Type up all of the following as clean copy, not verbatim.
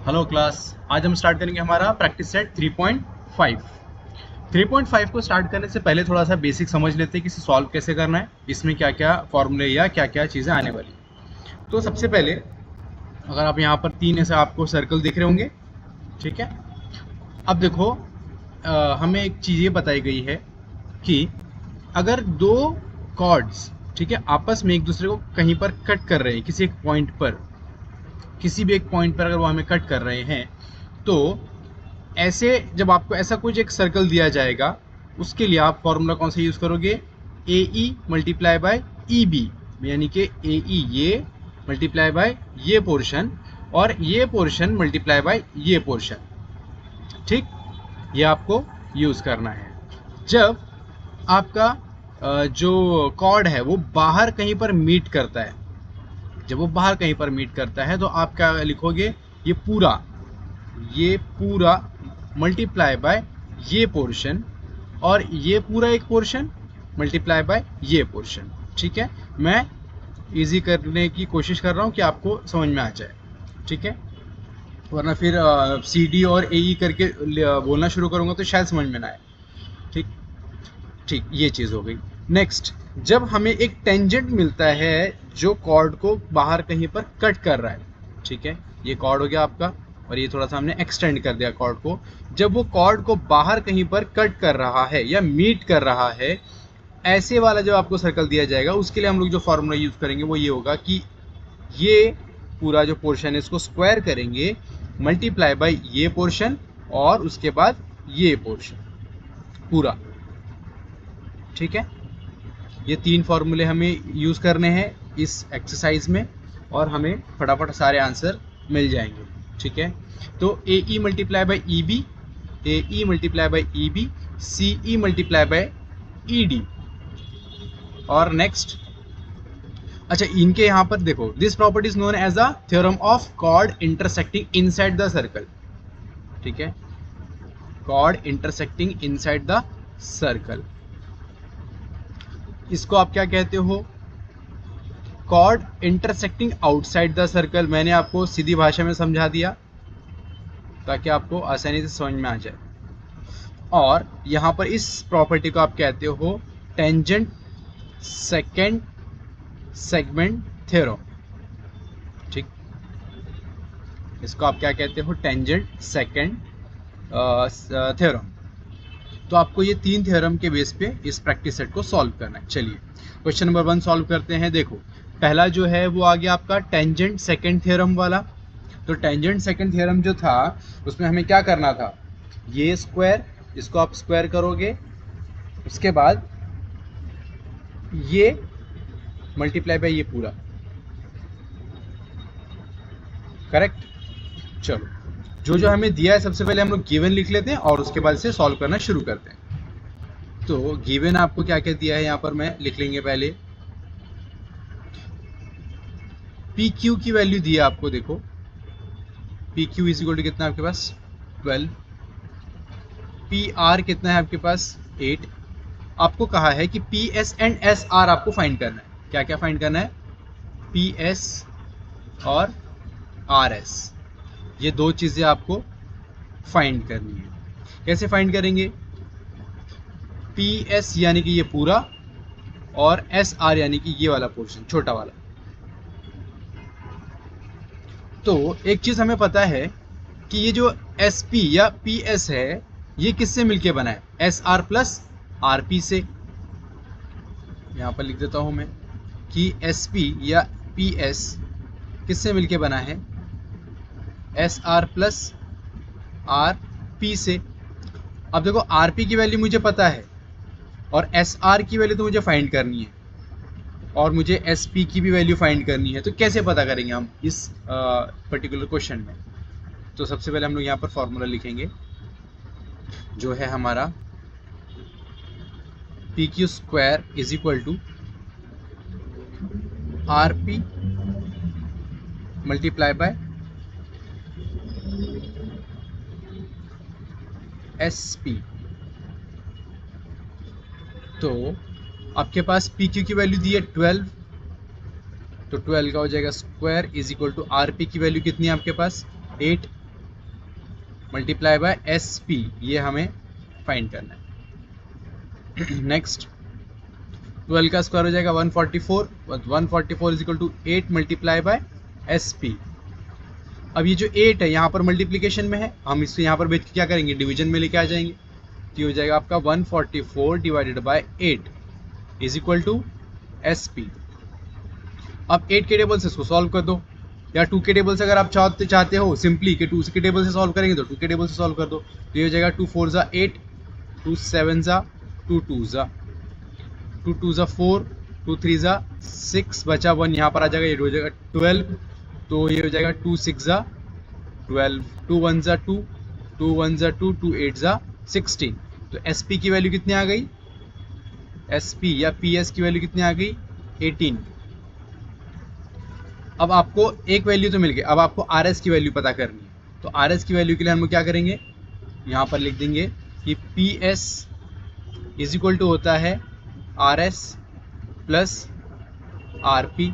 Hello class. आज हम start करेंगे हमारा प्रैक्टिस सेट 3.5। 3.5 को स्टार्ट करने से पहले थोड़ा सा बेसिक समझ लेते हैं कि इसे सॉल्व कैसे करना है, इसमें क्या क्या फॉर्मूले या क्या क्या चीज़ें आने वाली है। तो सबसे पहले अगर आप यहाँ पर तीन ऐसे आपको सर्कल दिख रहे होंगे, ठीक है। अब देखो, हमें एक चीज़ ये बताई गई है कि अगर दो कॉर्ड्स, ठीक है, आपस में एक दूसरे को कहीं पर कट कर रहे हैं, किसी एक पॉइंट पर, किसी भी एक पॉइंट पर अगर वो हमें कट कर रहे हैं, तो ऐसे जब आपको ऐसा कुछ एक सर्कल दिया जाएगा, उसके लिए आप फॉर्मूला कौन सा यूज़ करोगे? ए E multiply bye E B, यानी कि ए ई ये मल्टीप्लाई बाय ये पोर्शन और ये पोर्शन मल्टीप्लाई बाय ये पोर्शन, ठीक। ये आपको यूज़ करना है। जब आपका जो कॉर्ड है वो बाहर कहीं पर मीट करता है, जब वो बाहर कहीं पर मीट करता है तो आप क्या लिखोगे? ये पूरा मल्टीप्लाई बाय ये पोर्शन और ये पूरा एक पोर्शन मल्टीप्लाई बाय ये पोर्शन, ठीक है। मैं इजी करने की कोशिश कर रहा हूँ कि आपको समझ में आ जाए, ठीक है। वरना फिर सी डी और ए ई करके बोलना शुरू करूँगा तो शायद समझ में ना आए, ठीक। ठीक, ये चीज़ हो गई। नेक्स्ट, जब हमें एक टेंजेंट मिलता है जो कॉर्ड को बाहर कहीं पर कट कर रहा है, ठीक है, ये कॉर्ड हो गया आपका और ये थोड़ा सा हमने एक्सटेंड कर दिया कॉर्ड को। जब वो कॉर्ड को बाहर कहीं पर कट कर रहा है या मीट कर रहा है, ऐसे वाला जो आपको सर्कल दिया जाएगा, उसके लिए हम लोग जो फॉर्मूला यूज़ करेंगे वो ये होगा कि ये पूरा जो पोर्शन है इसको स्क्वायर करेंगे मल्टीप्लाई बाय ये पोर्शन और उसके बाद ये पोर्शन पूरा, ठीक है। ये तीन फॉर्मूले हमें यूज़ करने हैं इस एक्सरसाइज में और हमें फटाफट सारे आंसर मिल जाएंगे, ठीक है। तो A E multiply by E B, A E multiply by E B, C E multiply by E D. और नेक्स्ट, अच्छा, इनके यहाँ पर देखो, this property is known as a theorem of chord intersecting inside the circle, ठीक है, chord intersecting inside the circle. इसको आप क्या कहते हो? Chord intersecting outside the circle. मैंने आपको सीधी भाषा में समझा दिया ताकि आपको आसानी से समझ में आ जाए। और यहाँ पर इस प्रॉपर्टी को आप कहते हो टेंजेंट सेकेंड सेगमेंट थ्योरम, ठीक। इसको आप क्या कहते हो? Tangent second theorem. तो आपको ये तीन थ्योरम के बेस पे इस प्रैक्टिस सेट को सॉल्व करना है। चलिए क्वेश्चन नंबर 1 सॉल्व करते हैं। देखो, पहला जो है वो आ गया आपका टेंजेंट सेकंड थ्योरम वाला। तो टेंजेंट सेकंड थ्योरम जो था उसमें हमें क्या करना था? ये स्क्वायर, इसको आप स्क्वायर करोगे, उसके बाद ये मल्टीप्लाई बाय ये पूरा, करेक्ट। चलो, जो जो हमें दिया है सबसे पहले हम लोग गिवन लिख लेते हैं और उसके बाद इसे सॉल्व करना शुरू करते हैं। तो गिवन आपको क्या क्या दिया है यहाँ पर मैं लिख लेंगे पहले। पी क्यू की वैल्यू दी है आपको, देखो P Q is equal to कितना है आपके पास? 12। पी आर कितना है आपके पास? 8। आपको कहा है कि P S and S R आपको फाइंड करना है। क्या क्या फाइंड करना है? पी एस और आर एस, ये दो चीज़ें आपको फाइंड करनी है। कैसे फाइंड करेंगे? पी एस यानी कि ये पूरा और एस आर यानी कि ये वाला पोर्शन, छोटा वाला। तो एक चीज़ हमें पता है कि ये जो एस पी या पी एस है ये किससे मिलके बना है? S R plus R P से। यहाँ पर लिख देता हूँ मैं कि एस पी या पी एस किससे मिलके बना है? S R plus R P से। अब देखो, आर पी की वैल्यू मुझे पता है और एस आर की वैल्यू तो मुझे फाइंड करनी है और मुझे एस पी की भी वैल्यू फाइंड करनी है। तो कैसे पता करेंगे हम इस पर्टिकुलर क्वेश्चन में? तो सबसे पहले हम लोग यहाँ पर फॉर्मूला लिखेंगे जो है हमारा P Q square is equal to R P multiply by S P. तो आपके पास पी क्यू की वैल्यू दी है 12, तो 12 का हो जाएगा square is equal to R P की वैल्यू कितनी है आपके पास? 8। मल्टीप्लाई बाय एस पी, ये हमें फाइंड करना है। नेक्स्ट 12 का स्क्वायर हो जाएगा 144, 144 is equal to 8 multiply by S P. अब ये जो 8 है यहाँ पर मल्टीप्लिकेशन में है, हम इसको यहाँ पर बेच के क्या करेंगे, डिवीजन में लेके आ जाएंगे। तो ये हो जाएगा आपका 144 divided by 8 is equal to S P. अब 8 के टेबल से इसको सॉल्व कर दो, या 2 के टेबल से अगर आप चाहते हो सिंपली कि 2 के टेबल से सॉल्व करेंगे तो 2 के टेबल से सॉल्व कर दो। तो ये हो जाएगा 2 4 ज़ा 8, 2 7 ज़ा 2 2 ज़ा 2 2 ज़ा 4, 2 3 ज़ा 6, बचा 1 यहाँ पर आ जाएगा, ये हो जाएगा 12। तो ये हो जाएगा 2 6 ज़ा 12, 2 1 ज़ा 2, 2 1 ज़ा 2, 2 8 ज़ा 16। तो एस पी की वैल्यू कितनी आ गई, एस पी या पी एस की वैल्यू कितनी आ गई, 18। अब आपको एक वैल्यू तो मिल गई, अब आपको आर एस की वैल्यू पता करनी है। तो आर एस की वैल्यू के लिए हम लोग क्या करेंगे, यहाँ पर लिख देंगे कि P S is equal to होता है R S plus R P,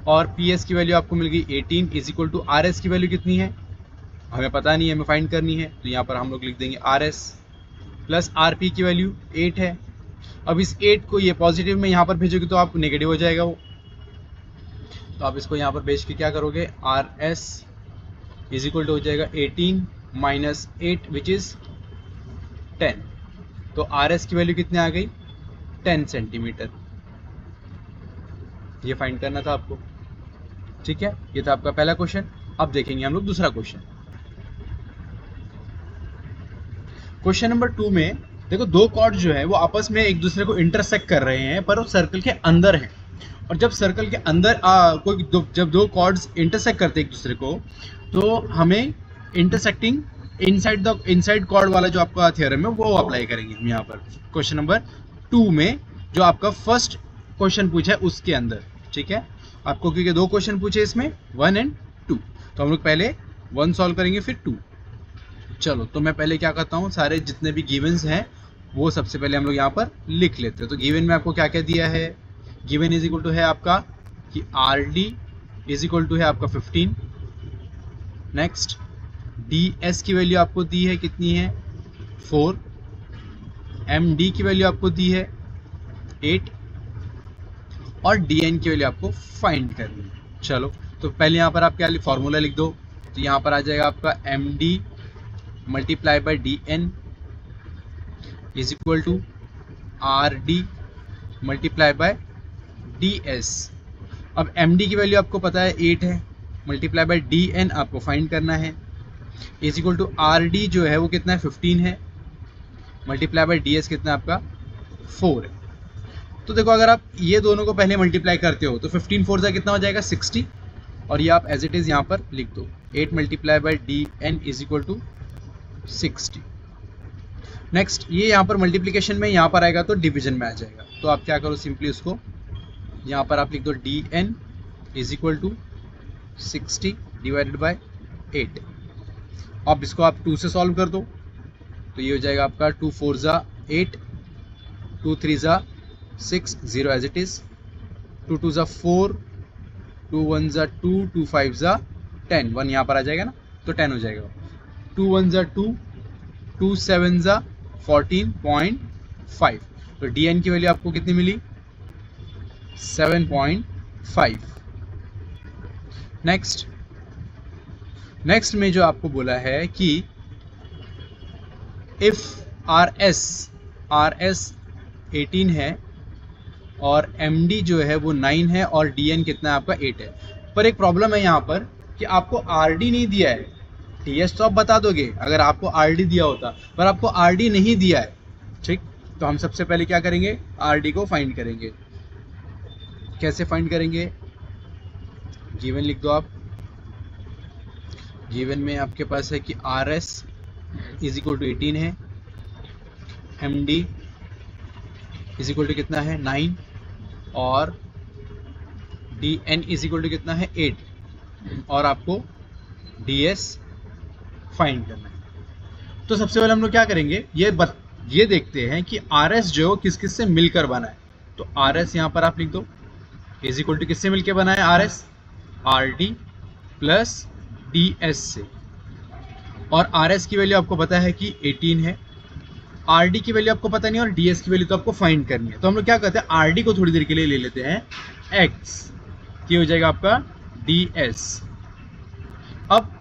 और पी एस की वैल्यू आपको मिल गई 18 is equal to R S की वैल्यू कितनी है हमें पता नहीं है, हमें फाइंड करनी है। तो यहाँ पर हम लोग लिख देंगे are S plus R P की वैल्यू 8 है। अब इस 8 को ये पॉजिटिव में यहाँ पर भेजोगे तो आप नेगेटिव हो जाएगा वो, तो आप इसको यहाँ पर भेज के क्या करोगे, R S is equal to हो जाएगा 18 माइनस 8 विच इज़ 10। तो आर एस की वैल्यू कितनी आ गई, 10 सेंटीमीटर। ये फाइंड करना था आपको, ठीक है। ये था आपका पहला क्वेश्चन। अब देखेंगे हम लोग दूसरा क्वेश्चन। क्वेश्चन नंबर 2 में देखो, दो कॉर्ड जो है वो आपस में एक दूसरे को इंटरसेक्ट कर रहे हैं, पर वो सर्कल के अंदर हैं। और जब सर्कल के अंदर जब दो कॉर्ड्स इंटरसेक्ट करते हैं एक दूसरे को, तो हमें इंटरसेक्टिंग इनसाइड कॉर्ड वाला जो आपका थ्योरम है वो अप्लाई करेंगे हम यहाँ पर क्वेश्चन नंबर 2 में, जो आपका फर्स्ट क्वेश्चन पूछा है उसके अंदर, ठीक है। आपको क्योंकि दो क्वेश्चन पूछे इसमें 1 और 2, तो हम लोग पहले 1 सॉल्व करेंगे फिर 2। चलो, तो मैं पहले क्या करता हूँ, सारे जितने भी गिवन्स हैं वो सबसे पहले हम लोग यहाँ पर लिख लेते हैं। तो गिवन में आपको क्या क्या दिया है, गिवन इज इक्वल टू है आपका कि R D is equal to है आपका 15। नेक्स्ट डी एस की वैल्यू आपको दी है कितनी है, 4। एम डी की वैल्यू आपको दी है 8, और डी एन की वैल्यू आपको फाइंड करनी है। चलो, तो पहले यहाँ पर आप क्या फॉर्मूला लिख दो। तो यहाँ पर आ जाएगा आपका M D multiply by D N is equal to R D multiply by D S. अब एम डी की वैल्यू आपको पता है 8 है, मल्टीप्लाई बाय डी एन आपको फाइंड करना है, is equal to R D जो है वो कितना है 15 है, मल्टीप्लाई बाय डी एस कितना है आपका 4 है। तो देखो, अगर आप ये दोनों को पहले मल्टीप्लाई करते हो तो 15 4 से कितना हो जाएगा 60, और ये आप एज इट इज़ यहाँ पर लिख दो 8 multiply by D N is equal to 60। Next, ये यहाँ पर मल्टीप्लिकेशन में यहाँ पर आएगा तो डिवीजन में आ जाएगा। तो आप क्या करो, सिंपली उसको यहाँ पर आप लिख दो D N is equal to 60 divided by 8। अब इसको आप 2 से सॉल्व कर दो, तो ये हो जाएगा आपका 2 4 ज़ा 8, 2 3 ज़ा 6, 0 एज इट इज़, 2 2 ज़ा 4, 2 1 ज़ा 2, 2 5 ज़ा 10, 1 यहाँ पर आ जाएगा ना, तो 10 हो जाएगा। 2 1 ज़ा 2, 2 7 ज़ा 14.5। तो डी एन की वैल्यू आपको कितनी मिली, 7.5। नेक्स्ट में जो आपको बोला है कि इफ आर एस 18 है और एम डी जो है वो 9 है और डी एन कितना है आपका 8 है। पर एक प्रॉब्लम है यहाँ पर कि आपको आर डी नहीं दिया है। टी एस तो आप बता दोगे अगर आपको आर डी दिया होता, पर आपको आर डी नहीं दिया है, ठीक। तो हम सबसे पहले क्या करेंगे, आर डी को फाइंड करेंगे। कैसे फाइंड करेंगे, गिवन लिख दो आप। गिवन में आपके पास है कि R S is equal to 18 है, M D is equal to कितना है 9, और D N is equal to कितना है 8, और आपको डी एस फाइंड करना है। तो सबसे पहले हम लोग क्या करेंगे, ये देखते हैं कि आर एस जो किस किस से मिलकर बना है। तो आर एस यहाँ पर आप लिख दो इज इक्वल टू किससे मिलकर बना है, R S R D plus D S से। और आर एस की वैल्यू आपको पता है कि 18 है, आर डी की वैल्यू आपको पता नहीं और डी एस की वैल्यू तो आपको फाइंड करनी है। तो हम लोग क्या करते हैं, आर डी को थोड़ी देर के लिए ले लेते हैं एक्स, ये हो जाएगा आपका डी एस। अब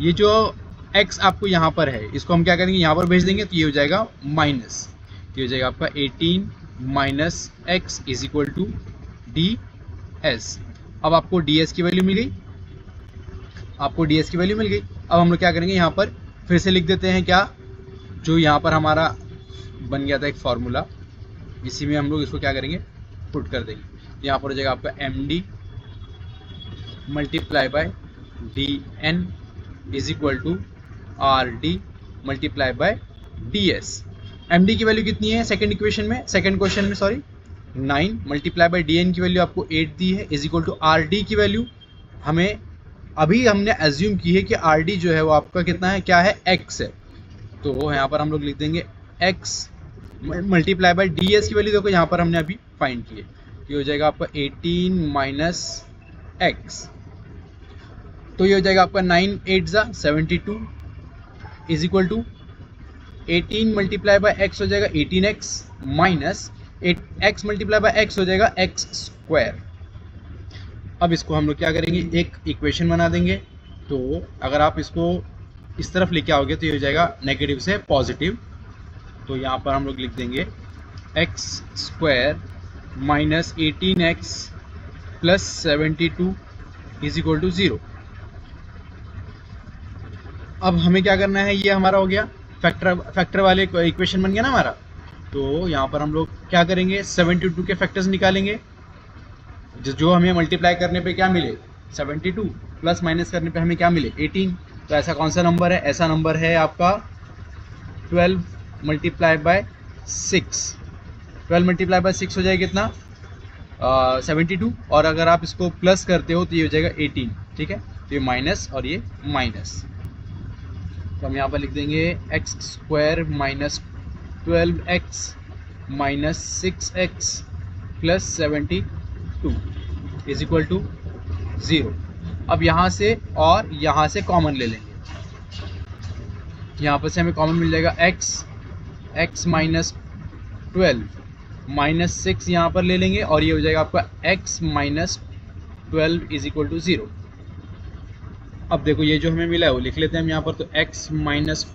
ये जो x आपको यहाँ पर है इसको हम क्या करेंगे, यहाँ पर भेज देंगे, तो ये हो जाएगा माइनस, ये हो जाएगा आपका 18 minus X is equal to D S. अब आपको डी एस की वैल्यू मिल गई, आपको डी एस की वैल्यू मिल गई। अब हम लोग क्या करेंगे, यहाँ पर फिर से लिख देते हैं क्या, जो यहाँ पर हमारा बन गया था एक फॉर्मूला, इसी में हम लोग इसको क्या करेंगे, पुट कर देंगे। यहाँ पर हो जाएगा आपका M D multiply by D N is equal to R D multiply by D S. M D की वैल्यू कितनी है सेकंड इक्वेशन में, सेकंड क्वेश्चन में sorry, 9 multiply by D N की वैल्यू आपको 8 दी है, is equal to R D की वैल्यू हमें अभी हमने एज्यूम की है कि आर डी जो है वो आपका कितना है, क्या है, एक्स है। तो यहाँ पर हम लोग लिख देंगे x multiply by D S की वैल्यू देखो यहाँ पर हमने अभी फाइंड की है, ये हो जाएगा आपका 18 माइनस एक्स, तो ये हो जाएगा आपका 9 8 72 is equal to 18 multiply by X हो जाएगा 18x minus 8x multiply by X हो जाएगा एक्स स्क्वायर। अब इसको हम लोग क्या करेंगे, एक इक्वेशन बना देंगे। तो अगर आप इसको इस तरफ लेके आओगे तो ये हो जाएगा नेगेटिव से पॉजिटिव, तो यहाँ पर हम लोग लिख देंगे X square minus 18x plus 72 is equal to 0। अब हमें क्या करना है, ये हमारा हो गया फैक्टर वाले इक्वेशन बन गया ना हमारा। तो यहाँ पर हम लोग क्या करेंगे, 72 के फैक्टर्स निकालेंगे, जो हमें मल्टीप्लाई करने पे क्या मिले 72, प्लस माइनस करने पे हमें क्या मिले 18। तो ऐसा कौन सा नंबर है, ऐसा नंबर है आपका 12 मल्टीप्लाई बाय 6। 12 मल्टीप्लाई बाय 6 हो जाएगा कितना, 72, और अगर आप इसको प्लस करते हो तो ये हो जाएगा 18, ठीक है। तो ये माइनस और ये माइनस, तो हम यहाँ पर लिख देंगे X square minus 12x minus 6x plus 72 is equal to 0। अब यहाँ से और यहाँ से कॉमन ले लेंगे, यहाँ पर से हमें कॉमन मिल जाएगा x माइनस 12 माइनस 6 यहाँ पर ले लेंगे, और ये हो जाएगा आपका x minus 12 is equal to 0। अब देखो ये जो हमें मिला है वो लिख लेते हैं हम यहाँ पर, तो x माइनस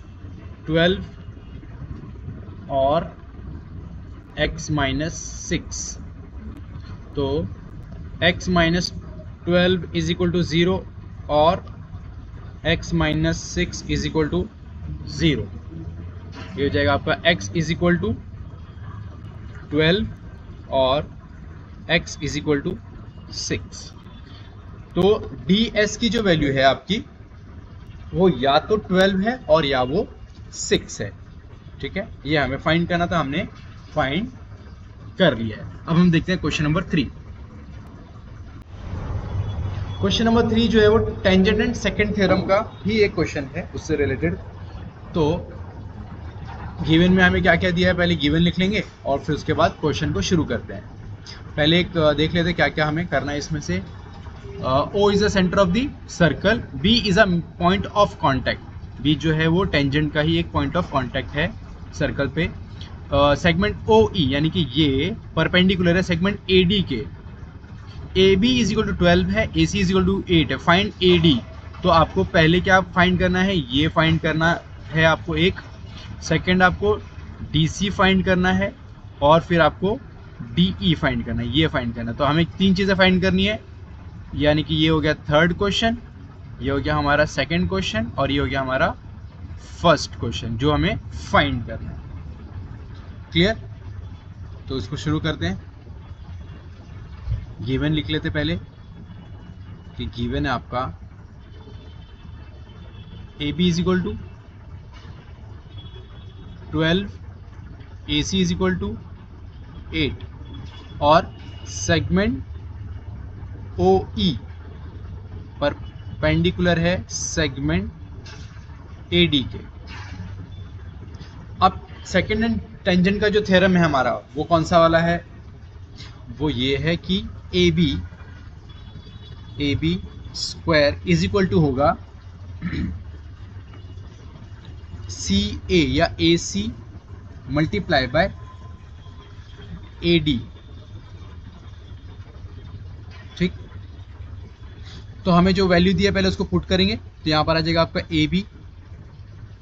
12 और x माइनस 6, तो x minus 12 is equal to 0 और x minus 6 is equal to 0। ये हो जाएगा आपका x इज इक्वल टू 12 और x इज इक्वल टू 6। तो ds की जो वैल्यू है आपकी वो या तो 12 है और या वो 6 है, ठीक है। ये हमें फाइंड करना था, हमने फाइंड कर लिया है। अब हम देखते हैं क्वेश्चन नंबर 3। क्वेश्चन नंबर 3 जो है वो टेंजेंट एंड सेकंड थ्योरम का ही एक क्वेश्चन है, उससे रिलेटेड। तो गिवन में हमें क्या क्या दिया है, पहले गिवन लिख लेंगे और फिर उसके बाद क्वेश्चन को शुरू करते हैं। पहले एक देख लेते हैं क्या क्या हमें करना है इसमें से। O is the centre of the circle, B is a point of contact. B जो है वो टेंजेंट का ही एक पॉइंट ऑफ कॉन्टैक्ट है सर्कल पे। सेगमेंट OE यानी कि ये परपेंडिकुलर है सेगमेंट AD के। AB इज इक्वल टू 12 है, AC इज इक्वल टू 8 है। फाइंड AD, तो आपको पहले क्या फाइंड करना है, ये फाइंड करना है आपको एक, सेकेंड आपको DC फाइंड करना है, और फिर आपको DE फाइंड करना है, ये फाइंड करना है। तो हमें 3 चीज़ें फाइंड करनी है, यानी कि ये हो गया थर्ड क्वेश्चन, ये हो गया हमारा सेकंड क्वेश्चन, और ये हो गया हमारा फर्स्ट क्वेश्चन जो हमें फाइंड करना है। क्लियर? तो इसको शुरू करते हैं। गिवन लिख लेते पहले कि गिवन है आपका AB is equal to 12, AC is equal to 8 और सेगमेंट OE परपेंडिकुलर है सेगमेंट AD के। अब सेकंड एंड टेंजेंट का जो थ्योरम है हमारा वो कौन सा वाला है, वो ये है कि AB square is equal to होगा सी ए या A C multiply by A D. ठीक, तो हमें जो वैल्यू दिया पहले उसको पुट करेंगे, तो यहाँ पर आ जाएगा आपका ए बी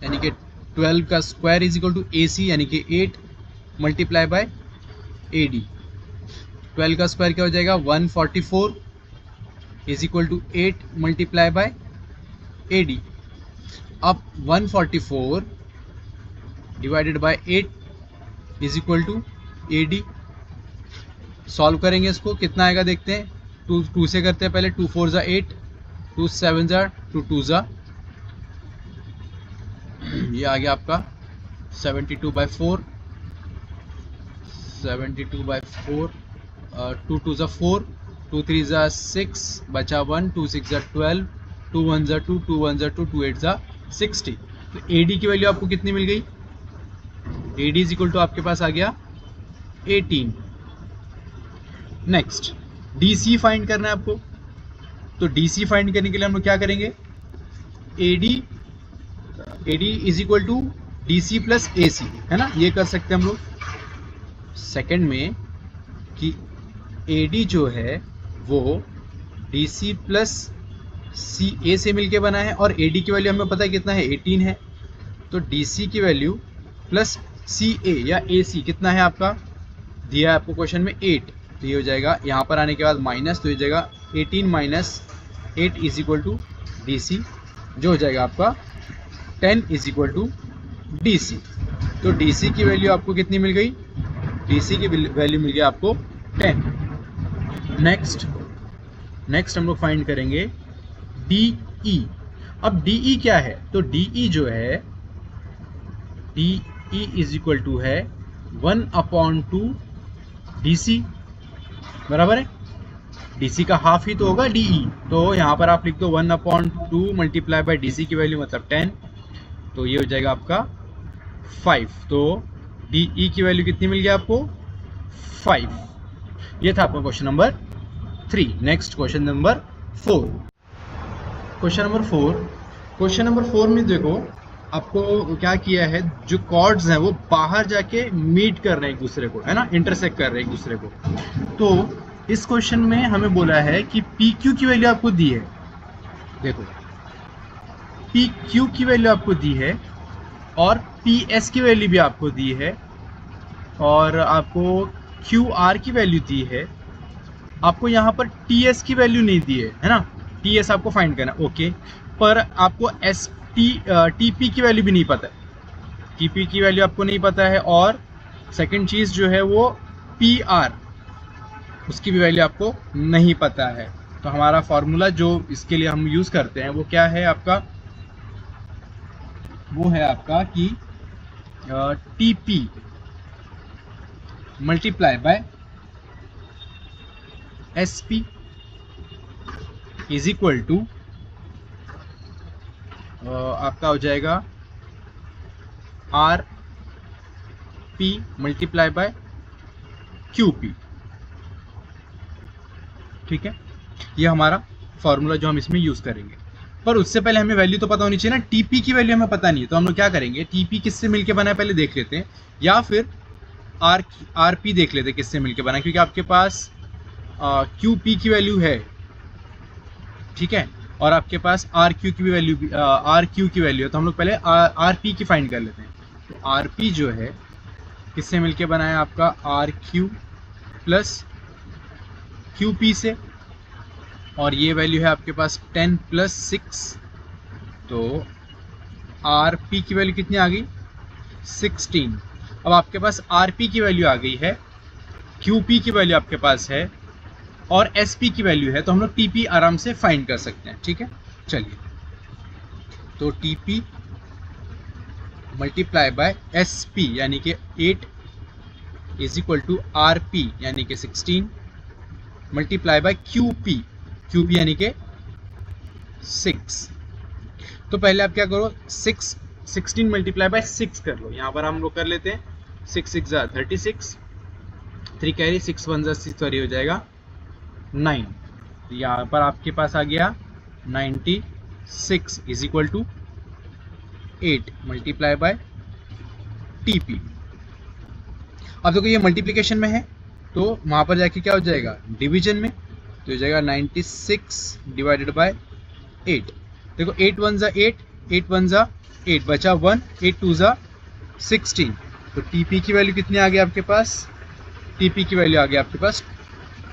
यानी कि 12 का स्क्वायर इज इक्वल टू ए सी यानी कि 8 मल्टीप्लाई बाय ए डी। 12 का स्क्वायर क्या हो जाएगा 144 is equal to 8 multiply by A D. अब 144 divided by 8 is equal to A D. Solve करेंगे इसको, कितना आएगा देखते हैं। 2 से करते हैं पहले, 2 4 ज़ा 8, 2 7 ज़ा 2 2 ज़ा, ये आ गया आपका 72/4, 72/4, 2 2 ज़ा 4, 2 3 ज़ा 6, बचा 1, 2 6 ज़ा 12, 2 1 ज़ा 2, 2 1 ज़ा 2, 2 8 ज़ा 60। तो ए डी की वैल्यू आपको कितनी मिल गई, A D is equal to आपके पास आ गया 18। नेक्स्ट डी सी फाइंड करना है आपको, तो डी सी फाइंड करने के लिए हम लोग क्या करेंगे, A D is equal to D C plus A C, है ना, ये कर सकते हैं हम लोग सेकंड में कि ए डी जो है वो डी सी प्लस सी ए से मिलके बना है और ए डी की वैल्यू हमें पता है कितना है 18 है, तो डी सी की वैल्यू प्लस सी ए या ए सी कितना है आपका दिया है आपको क्वेश्चन में 8, तो ये हो जाएगा यहाँ पर आने के बाद माइनस, तो ये जाएगा 18 minus 8 is equal to D C, जो हो जाएगा आपका 10 is equal to D C. तो डी सी की वैल्यू आपको कितनी मिल गई, डी सी की वैल्यू मिल गई आपको 10। नेक्स्ट हम लोग फाइंड करेंगे डी ई। अब डी ई क्या है, तो डी ई जो है D E is equal to है 1/2 डी सी, बराबर है, डी सी का हाफ ही तो होगा डी ई, तो यहाँ पर आप लिख दो 1/2 मल्टीप्लाई बाय डी सी की वैल्यू मतलब 10, तो ये हो जाएगा आपका 5। तो डी ई की वैल्यू कितनी मिल गई आपको 5। ये था आपका question number 3। Next question number 4। Question number 4 में देखो आपको क्या किया है, जो कॉर्ड्स हैं वो बाहर जाके मीट कर रहे हैं एक दूसरे को, है ना, इंटरसेक्ट कर रहे हैं एक दूसरे को। तो इस क्वेश्चन में हमें बोला है कि पी क्यू की वैल्यू आपको दी है, देखो पी क्यू की वैल्यू आपको दी है और पी एस की वैल्यू भी आपको दी है और आपको क्यू आर की वैल्यू दी है, आपको यहाँ पर टी एस की वैल्यू नहीं दी है ना, टी एस आपको फाइंड करना, ओके, पर आपको एस टी पी की वैल्यू भी नहीं पता है, टी पी की वैल्यू आपको नहीं पता है, और सेकंड चीज़ जो है वो पी आर, उसकी भी वैल्यू आपको नहीं पता है। तो हमारा फॉर्मूला जो इसके लिए हम यूज़ करते हैं वो क्या है आपका, वो है आपका कि T P multiply by S P is equal to आपका हो जाएगा R P multiply by Q P. ठीक है, ये हमारा फॉर्मूला जो हम इसमें यूज़ करेंगे, पर उससे पहले हमें वैल्यू तो पता होनी चाहिए ना, टीपी की वैल्यू हमें पता नहीं है, तो हम लोग क्या करेंगे, टीपी किससे मिलके बना है पहले देख लेते हैं, या फिर आर पी देख लेते हैं किससे मिलके बना है, क्योंकि आपके पास क्यू पी की वैल्यू है, ठीक है, और आपके पास आर क्यू की भी वैल्यू आर क्यू की वैल्यू है, तो हम लोग पहले आर पी की फाइंड कर लेते हैं। तो आर पी जो है किससे मिलके बना है आपका R Q plus Q P से, और ये वैल्यू है आपके पास 10 + 6, तो आर पी की वैल्यू कितनी आ गई 16। अब आपके पास आर पी की वैल्यू आ गई है, क्यू पी की वैल्यू आपके पास है और एस पी की वैल्यू है, तो हम लोग टी पी आराम से फाइंड कर सकते हैं। ठीक है, चलिए, तो T P multiply by S P यानी कि 8 is equal to R P यानी कि 16 मल्टीप्लाई बाय क्यू पी यानी कि 6। तो पहले आप क्या करो, 16 मल्टीप्लाई बाय 6 कर लो, यहाँ पर हम लोग कर लेते हैं, 6 6 ज़ा 36, 3 कैरी 6 1 ज़ा 6, और ये हो जाएगा 9। यहाँ पर आपके पास आ गया 96 is equal to 8 multiply by TP. अब देखो ये मल्टीप्लिकेशन में है तो वहाँ पर जाके क्या हो जाएगा, डिवीजन में, तो हो जाएगा 96 डिवाइडेड बाय 8। देखो 8 1 ज़ा 8, 8 1 ज़ा 8, बचा 1, 8 2 ज़ा 16। तो टीपी की वैल्यू कितनी आ गई आपके पास, टीपी की वैल्यू आ गई आपके पास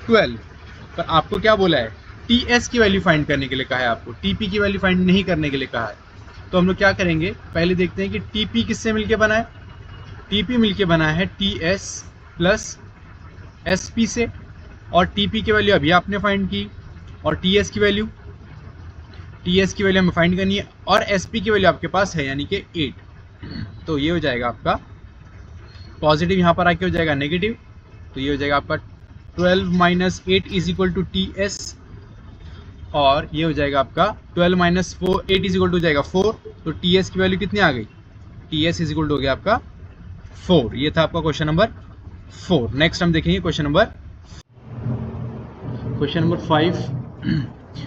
12। पर आपको क्या बोला है, टीएस की वैल्यू फाइंड करने के लिए कहा है, आपको टीपी की वैल्यू फाइंड नहीं करने के लिए कहा है। तो हम लोग क्या करेंगे, पहले देखते हैं कि टीपी किससे मिलके बना है। टीपी मिलके बना है टीएस प्लस एसपी से, और टीपी की वैल्यू अभी आपने फाइंड की, और टीएस की वैल्यू हमें फाइंड करनी है, और एसपी की वैल्यू आपके पास है यानी कि 8। तो ये हो जाएगा आपका पॉजिटिव, यहाँ पर आके हो जाएगा नेगेटिव। तो ये हो जाएगा आपका 12 minus 8 is equal to T S, और ये हो जाएगा आपका 12 माइनस 4, 8 इज इक्वल टू हो जाएगा 4। तो टी एस की वैल्यू कितनी आ गई, T S is equal to हो गया आपका 4। ये था आपका क्वेश्चन नंबर 4। नेक्स्ट हम देखेंगे क्वेश्चन नंबर 5।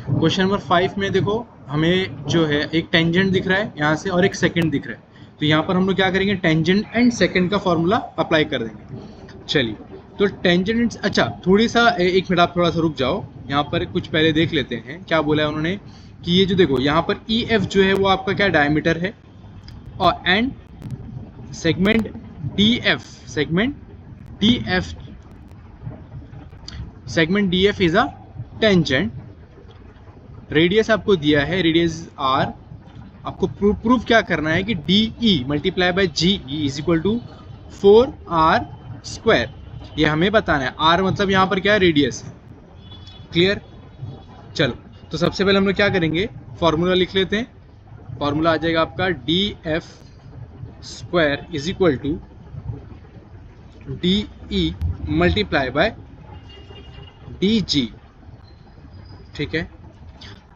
क्वेश्चन नंबर 5 में देखो हमें जो है एक टेंजेंट दिख रहा है यहाँ से और एक सेकंड दिख रहा है। तो यहाँ पर हम लोग क्या करेंगे, टेंजेंट एंड सेकंड का फॉर्मूला अप्लाई कर देंगे। चलिए, तो टेंजेंट, अच्छा थोड़ी सा एक मिनट आप थोड़ा सा रुक जाओ, यहाँ पर कुछ पहले देख लेते हैं क्या बोला है उन्होंने, कि ये जो देखो यहाँ पर ई एफ जो है वो आपका क्या डायमीटर है, और and segment D F is a tangent. Radius आपको दिया है, रेडियस आर। आपको प्रूफ क्या करना है कि D E multiply by G E is equal to 4r square, ये हमें बताना है। आर मतलब यहाँ पर क्या है, रेडियस है। क्लियर, चलो तो सबसे पहले हम लोग क्या करेंगे, फॉर्मूला लिख लेते हैं। फॉर्मूला आ जाएगा आपका D F square is equal to D E multiply by D G. ठीक है,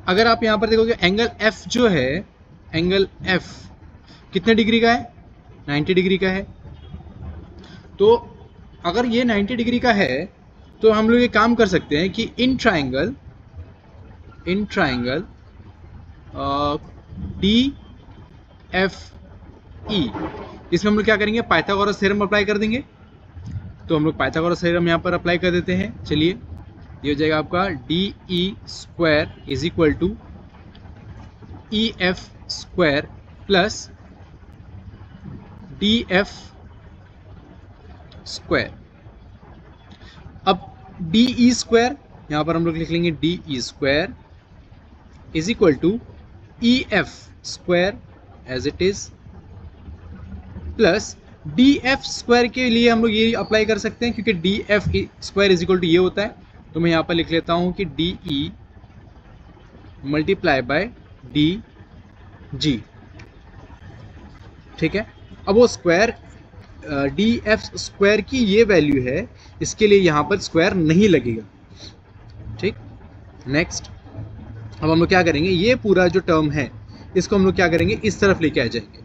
अगर आप यहाँ पर देखोगे एंगल एफ जो है, एंगल एफ कितने डिग्री का है, 90 डिग्री का है। तो अगर ये 90 डिग्री का है तो हम लोग ये काम कर सकते हैं कि in triangle D F E, इसमें हम लोग क्या करेंगे, पाइथागोरस थ्योरम अप्लाई कर देंगे। तो हम लोग पाइथागोरस थ्योरम यहाँ पर अप्लाई कर देते हैं। चलिए, ये हो जाएगा आपका D E square is equal to E F square plus D F square. अब डी ई स्क्वायर यहाँ पर हम लोग लिख लेंगे, D E square is equal to E F square as it is plus D F square के लिए हम लोग ये अप्लाई कर सकते हैं क्योंकि D F square is equal to ये होता है। तो मैं यहाँ पर लिख लेता हूँ कि D E multiply by D G. ठीक है, अब वो स्क्वायर डी एफ स्क्वायर की ये वैल्यू है, इसके लिए यहाँ पर स्क्वायर नहीं लगेगा। ठीक, नेक्स्ट अब हम लोग क्या करेंगे, ये पूरा जो टर्म है इसको हम लोग क्या करेंगे, इस तरफ लेके आ जाएंगे।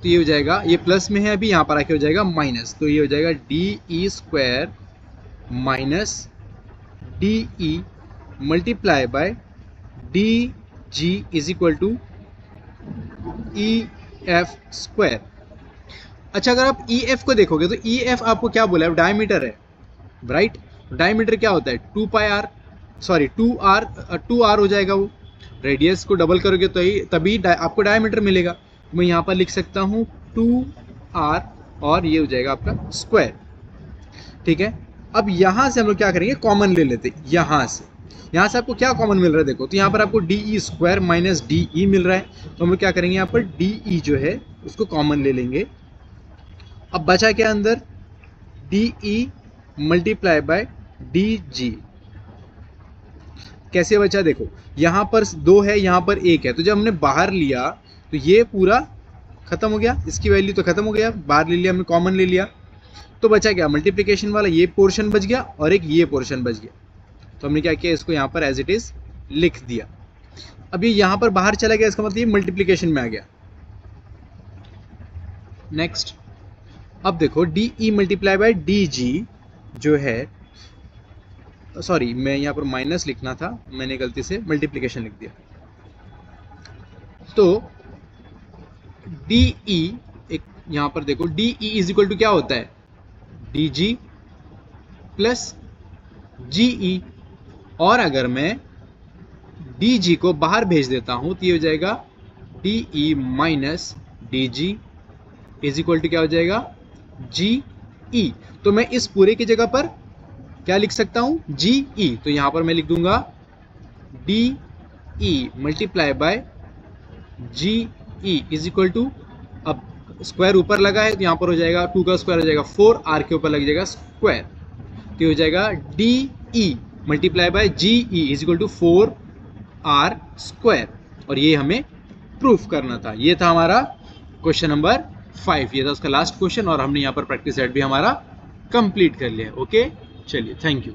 तो ये हो जाएगा, ये प्लस में है अभी, यहाँ पर आके हो जाएगा माइनस। तो ये हो जाएगा D E square minus D E multiply by D G is equal to E F square. अच्छा, अगर आप ई एफ को देखोगे तो ई एफ आपको क्या बोला है, डायमीटर है, राइट। डायमीटर क्या होता है, 2r हो जाएगा। वो रेडियस को डबल करोगे तो तभी आपको डायमीटर मिलेगा। मैं यहाँ पर लिख सकता हूँ 2r और ये हो जाएगा आपका स्क्वायर। ठीक है, अब यहाँ से हम लोग क्या करेंगे, कॉमन ले लेते हैं। यहाँ से आपको क्या कॉमन मिल रहा है, देखो तो यहाँ पर आपको D E square minus D E मिल रहा है। तो हम लोग क्या करेंगे, यहाँ पर डी ई जो है उसको कॉमन ले लेंगे। अब बचा क्या अंदर, D E multiply by D जी। कैसे बचा, देखो यहाँ पर 2 है, यहाँ पर 1 है। तो जब हमने बाहर लिया तो ये पूरा खत्म हो गया, इसकी वैल्यू तो खत्म हो गया, बाहर ले लिया हमने, कॉमन ले लिया। तो बचा क्या, मल्टीप्लिकेशन वाला ये पोर्शन बच गया और एक ये पोर्शन बच गया। तो हमने क्या किया, इसको यहाँ पर एज इट इज लिख दिया। अब ये यहाँ पर बाहर चला गया, इसका मतलब ये मल्टीप्लिकेशन में आ गया। नेक्स्ट, अब देखो D E multiply by D जी जो है, सॉरी मैं यहाँ पर माइनस लिखना था, मैंने गलती से मल्टीप्लिकेशन लिख दिया। तो डी ई, एक यहाँ पर देखो D E is equal to क्या होता है, डी जी प्लस जी ई, और अगर मैं डी जी को बाहर भेज देता हूं तो ये हो जाएगा D E minus D G is equal to क्या हो जाएगा, जी ई। तो मैं इस पूरे की जगह पर क्या लिख सकता हूं, जी ई। तो यहां पर मैं लिख दूंगा D E multiply by G E is equal to, अब स्क्वायर ऊपर लगा है तो यहां पर हो जाएगा 2 का स्क्वायर हो जाएगा 4, आर के ऊपर लग जाएगा स्क्वायर, तो हो जाएगा D E multiply by G E is equal to 4 R square. और ये हमें प्रूफ करना था। ये था हमारा क्वेश्चन नंबर 5, ये था उसका लास्ट क्वेश्चन, और हमने यहाँ पर प्रैक्टिस सेट भी हमारा कंप्लीट कर लिया। ओके, चलिए, थैंक यू।